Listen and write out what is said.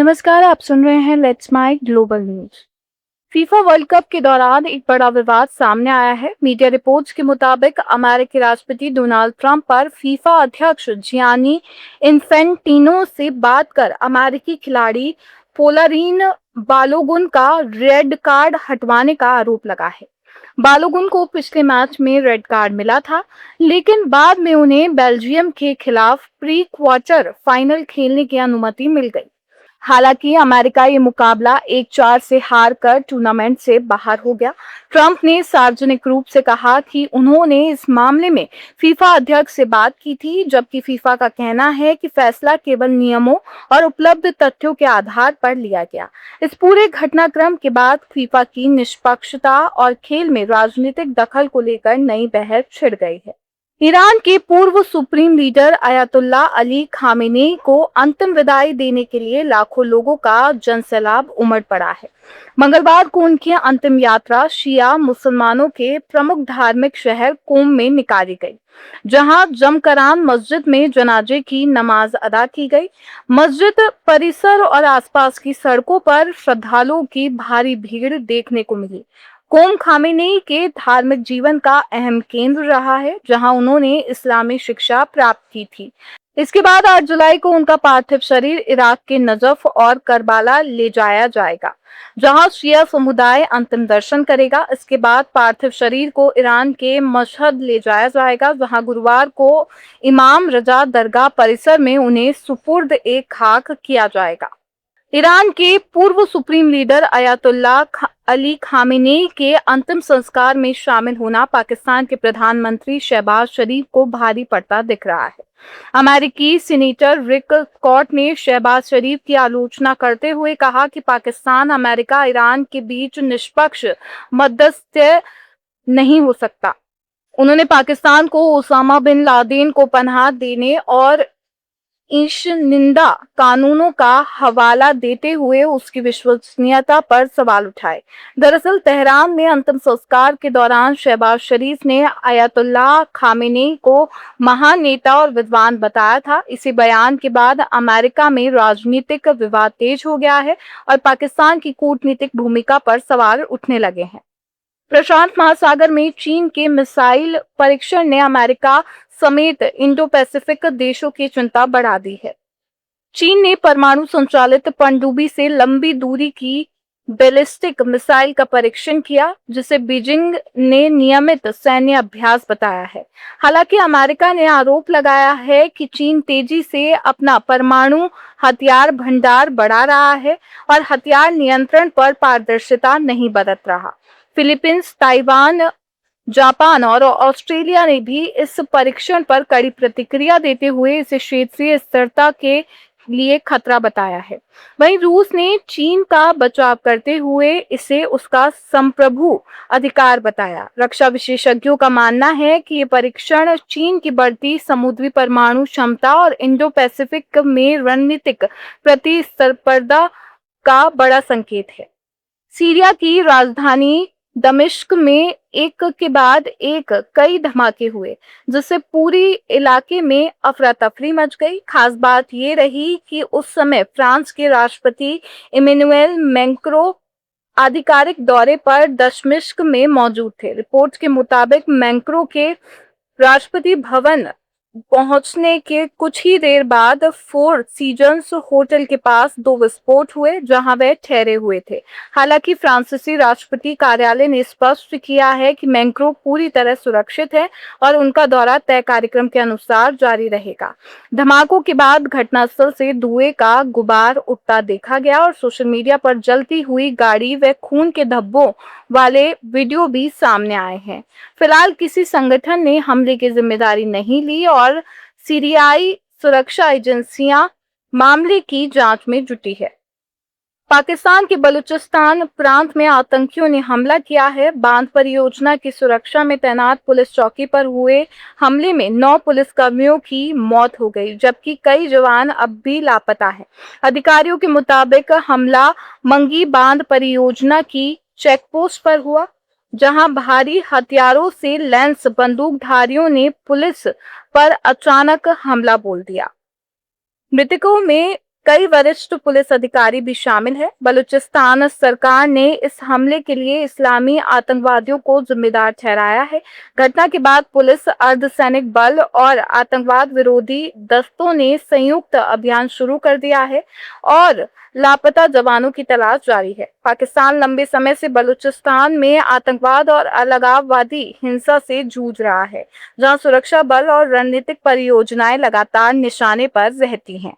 नमस्कार, आप सुन रहे हैं let's my global news. FIFA world cup के दौरान एक बड़ा विवाद सामने आया है। मीडिया रिपोर्ट्स के मुताबिक अमेरिकी राष्ट्रपति डोनाल्ड ट्रंप पर फीफा अध्यक्ष जियानी इन्फेंटिनो से बात कर अमेरिकी खिलाड़ी पोलारीन बालोगुन का रेड कार्ड हटवाने का आरोप लगा है। बालोगुन को पिछले मैच में रेड कार्ड मिला था, लेकिन बाद में उन्हें बेल्जियम के खिलाफ प्री क्वार्टर फाइनल खेलने की अनुमति मिल गई। हालांकि अमेरिका ये मुकाबला 1-4 से हार कर टूर्नामेंट से बाहर हो गया। ट्रंप ने सार्वजनिक रूप से कहा कि उन्होंने इस मामले में फीफा अध्यक्ष से बात की थी, जबकि फीफा का कहना है कि फैसला केवल नियमों और उपलब्ध तथ्यों के आधार पर लिया गया। इस पूरे घटनाक्रम के बाद फीफा की निष्पक्षता और खेल में राजनीतिक दखल को लेकर नई बहस छिड़ गई है। ईरान के पूर्व supreme leader Ayatollah Ali Khamenei को अंतिम विदाई देने के लिए लाखों लोगों का जनसैलाब उमड़ पड़ा है। मंगलवार को उनकी अंतिम यात्रा शिया मुसलमानों के प्रमुख धार्मिक शहर कोम में निकाली गई, जहां जमकरान मस्जिद में जनाजे की नमाज अदा की गई। मस्जिद परिसर और आसपास की सड़कों पर श्रद्धालुओं की भारी भीड़ देखने को मिली। कोम खामेनेई के धार्मिक जीवन का अहम केंद्र रहा है, जहां उन्होंने इस्लामी शिक्षा प्राप्त की थी। इसके बाद 8 जुलाई को उनका पार्थिव शरीर इराक के नजफ और करबाला ले जाया जाएगा, जहां शिया समुदाय अंतिम दर्शन करेगा। इसके बाद पार्थिव शरीर को ईरान के मशहद ले जाया जाएगा, जहां गुरुवार को इमाम रजा दरगाह परिसर में उन्हें सुपुर्द ए खाक किया जाएगा। ईरान के पूर्व supreme leader Ayatollah Ali Khamenei के अंतिम संस्कार में शामिल होना पाकिस्तान के प्रधानमंत्री शहबाज शरीफ को भारी पड़ता दिख रहा है। अमेरिकी सीनेटर रिक स्कॉट ने शहबाज शरीफ की आलोचना करते हुए कहा कि पाकिस्तान अमेरिका ईरान के बीच निष्पक्ष मध्यस्थता नहीं हो सकता। उन्होंने पाकिस्तान को ओसामा बिन लादेन को पनाह देने और ईशनिंदा कानूनों का हवाला देते हुए उसकी विश्वसनीयता पर सवाल उठाए। दरअसल तेहरान में अंतिम संस्कार के दौरान शहबाज शरीफ ने अयातुल्लाह खामेनेई को महान नेता और विद्वान बताया था। इसी बयान के बाद अमेरिका में राजनीतिक विवाद तेज हो गया है और पाकिस्तान की कूटनीतिक भूमिका पर सवाल उठने लगे हैं। प्रशांत महासागर में चीन के मिसाइल परीक्षण ने अमेरिका समेत इंडो पैसिफिक देशों की चिंता बढ़ा दी है। चीन ने परमाणु संचालित पनडुब्बी से लंबी दूरी की बैलिस्टिक मिसाइल का परीक्षण किया, जिसे बीजिंग ने नियमित सैन्य अभ्यास बताया है। हालांकि अमेरिका ने आरोप लगाया है कि चीन तेजी से अपना परमाणु हथियार भंडार बढ़ा रहा है और हथियार नियंत्रण पर पारदर्शिता नहीं बरत रहा। फिलीपींस, ताइवान, जापान और ऑस्ट्रेलिया ने भी इस परीक्षण पर कड़ी प्रतिक्रिया देते हुए इसे क्षेत्रीय स्थिरता के लिए खतरा बताया है। वहीं रूस ने चीन का बचाव करते हुए इसे उसका संप्रभु अधिकार बताया। रक्षा विशेषज्ञों का मानना है कि ये परीक्षण चीन की बढ़ती समुद्री परमाणु क्षमता और इंडो पैसिफिक में रणनीतिक प्रतिस्पर्धा का बड़ा संकेत है। सीरिया की राजधानी दमिश्क में एक के बाद एक कई धमाके हुए, जिससे पूरी इलाके में अफरा तफरी मच गई। खास बात ये रही कि उस समय फ्रांस के राष्ट्रपति इमैनुएल मैक्रों आधिकारिक दौरे पर दमिश्क में मौजूद थे। रिपोर्ट के मुताबिक मैक्रों के राष्ट्रपति भवन पहुंचने के कुछ ही देर बाद फोर सीजन्स होटल के पास 2 विस्फोट हुए, जहां वे ठहरे हुए थे। हालांकि फ्रांसीसी राष्ट्रपति कार्यालय ने स्पष्ट किया है कि मैक्रों पूरी तरह सुरक्षित है और उनका दौरा तय कार्यक्रम के अनुसार जारी रहेगा। धमाकों के बाद घटनास्थल से धुएं का गुबार उठता देखा गया और सोशल मीडिया पर जलती हुई गाड़ी व खून के धब्बों वाले वीडियो भी सामने आए हैं। फिलहाल किसी संगठन ने हमले की जिम्मेदारी नहीं ली और सीरियाई सुरक्षा एजेंसियां मामले की जांच में जुटी है। पाकिस्तान के बलूचिस्तान प्रांत में आतंकियों ने हमला किया है। बांध परियोजना की सुरक्षा में तैनात पुलिस चौकी पर हुए हमले में 9 पुलिसकर्मियों की मौत हो गई, जबकि कई जवान अब भी लापता हैं। अधिकारियों के मुताबिक हमला मंगी बांध परियोजना की चेकपोस्ट पर हुआ, जहां भारी हथियारों से लैंस बंदूकधारियों ने पुलिस पर अचानक हमला बोल दिया। मृतकों में कई वरिष्ठ पुलिस अधिकारी भी शामिल हैं। बलूचिस्तान सरकार ने इस हमले के लिए इस्लामी आतंकवादियों को जिम्मेदार ठहराया है। घटना के बाद पुलिस, अर्धसैनिक बल और आतंकवाद विरोधी दस्तों ने संयुक्त अभियान शुरू कर दिया है और लापता जवानों की तलाश जारी है। पाकिस्तान लंबे समय से बलूचिस्तान में आतंकवाद और अलगाववादी हिंसा से जूझ रहा है, जहां सुरक्षा बल और रणनीतिक परियोजनाएं लगातार निशाने पर रहती हैं।